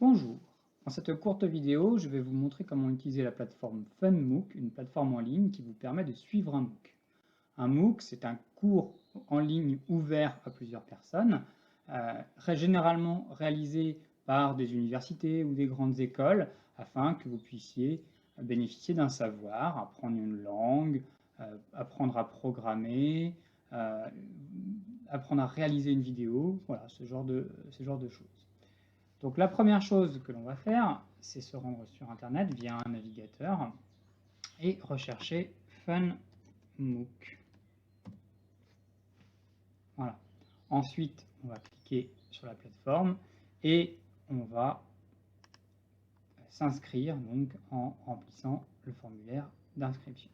Bonjour, dans cette courte vidéo, je vais vous montrer comment utiliser la plateforme FunMOOC, une plateforme en ligne qui vous permet de suivre un MOOC. Un MOOC, c'est un cours en ligne ouvert à plusieurs personnes, généralement réalisé par des universités ou des grandes écoles, afin que vous puissiez bénéficier d'un savoir, apprendre une langue, apprendre à programmer, apprendre à réaliser une vidéo, voilà, ce genre de choses. Donc la première chose que l'on va faire, c'est se rendre sur Internet via un navigateur et rechercher FunMOOC. Voilà. Ensuite, on va cliquer sur la plateforme et on va s'inscrire donc en remplissant le formulaire d'inscription.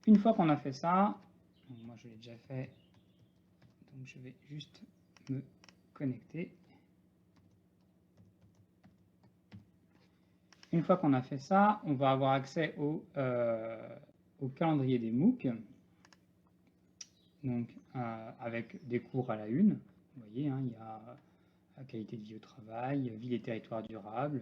Une fois qu'on a fait ça, moi je l'ai déjà fait, donc je vais juste me connecter. Une fois qu'on a fait ça, on va avoir accès au calendrier des MOOC, donc avec des cours à la une. Vous voyez, hein, il y a qualité de vie au travail, ville et territoires durables,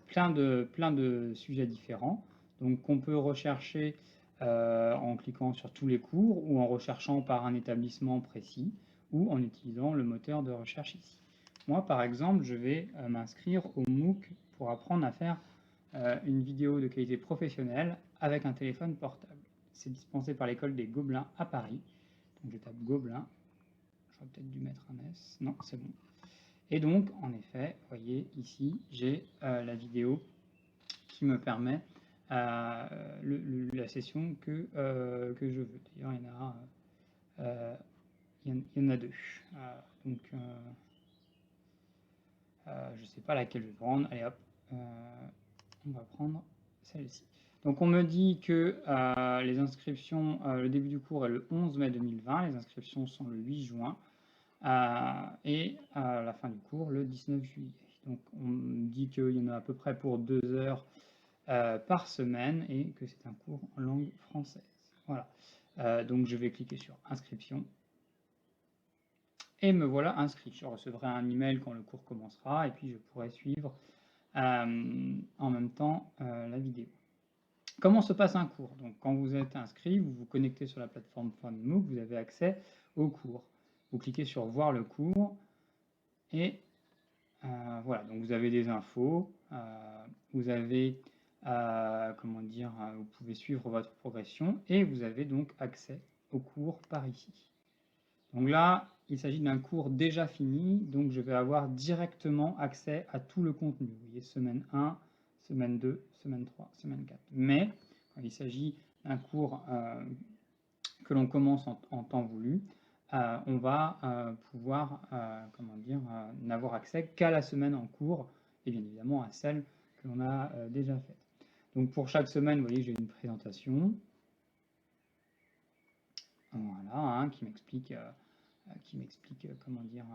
plein de sujets différents, donc qu'on peut rechercher en cliquant sur tous les cours ou en recherchant par un établissement précis ou en utilisant le moteur de recherche ici. Moi, par exemple, je vais m'inscrire au MOOC pour apprendre à faire une vidéo de qualité professionnelle avec un téléphone portable. C'est dispensé par l'école des Gobelins à Paris. Donc je tape Gobelins. J'aurais peut-être dû mettre un S. Non, c'est bon. Et donc, en effet, vous voyez ici, j'ai la vidéo qui me permet la session que je veux. D'ailleurs, il y en a deux. Donc, je ne sais pas laquelle je vais prendre. Allez hop, on va prendre celle-ci. Donc on me dit que les inscriptions, le début du cours est le 11 mai 2020, les inscriptions sont le 8 juin, et la fin du cours le 19 juillet. Donc on me dit qu'il y en a à peu près pour 2 heures par semaine et que c'est un cours en langue française. Voilà. Donc je vais cliquer sur inscription. Et me voilà inscrit. Je recevrai un email quand le cours commencera et puis je pourrai suivre en même temps la vidéo. Comment se passe un cours? Donc, quand vous êtes inscrit, vous vous connectez sur la plateforme FunMOOC, vous avez accès au cours. Vous cliquez sur voir le cours et voilà, donc vous avez des infos, vous avez, comment dire, vous pouvez suivre votre progression et vous avez donc accès au cours par ici. Donc là, il s'agit d'un cours déjà fini, donc je vais avoir directement accès à tout le contenu. Vous voyez, semaine 1, semaine 2, semaine 3, semaine 4. Mais quand il s'agit d'un cours que l'on commence en temps voulu, on va pouvoir comment dire, n'avoir accès qu'à la semaine en cours et bien évidemment à celle que l'on a déjà faite. Donc pour chaque semaine, vous voyez, j'ai une présentation. Voilà, hein, qui m'explique comment dire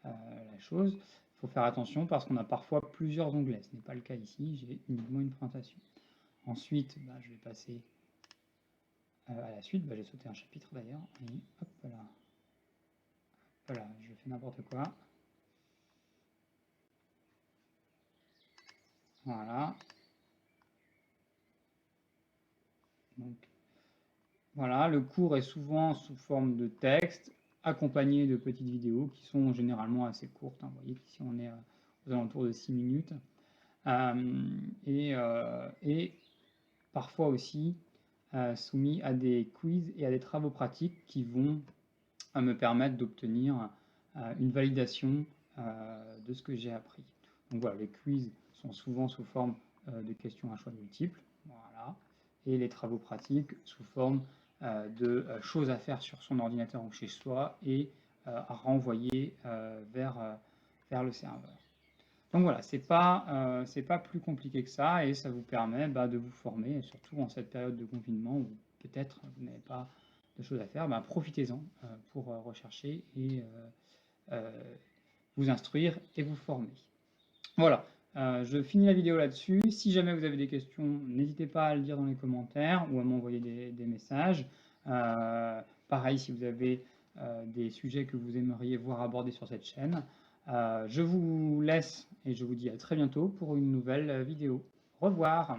la chose. Il faut faire attention parce qu'on a parfois plusieurs onglets. Ce n'est pas le cas ici, j'ai uniquement une présentation. Ensuite, je vais passer à la suite. J'ai sauté un chapitre d'ailleurs. Et hop là. Voilà, je fais n'importe quoi. Voilà. Donc, voilà, le cours est souvent sous forme de texte, accompagné de petites vidéos qui sont généralement assez courtes. Hein. Vous voyez qu'ici on est aux alentours de 6 minutes. Et parfois aussi soumis à des quiz et à des travaux pratiques qui vont me permettre d'obtenir une validation de ce que j'ai appris. Donc voilà, les quiz sont souvent sous forme de questions à choix multiples, voilà, et les travaux pratiques sous forme de choses à faire sur son ordinateur ou chez soi et à renvoyer vers le serveur. Donc voilà, c'est pas plus compliqué que ça et ça vous permet de vous former, surtout en cette période de confinement où peut-être vous n'avez pas de choses à faire, profitez-en pour rechercher et vous instruire et vous former. Voilà, je finis la vidéo là-dessus. Si jamais vous avez des questions, n'hésitez pas à le dire dans les commentaires ou à m'envoyer des messages. Pareil, si vous avez des sujets que vous aimeriez voir abordés sur cette chaîne, Je vous laisse et je vous dis à très bientôt pour une nouvelle vidéo. Au revoir.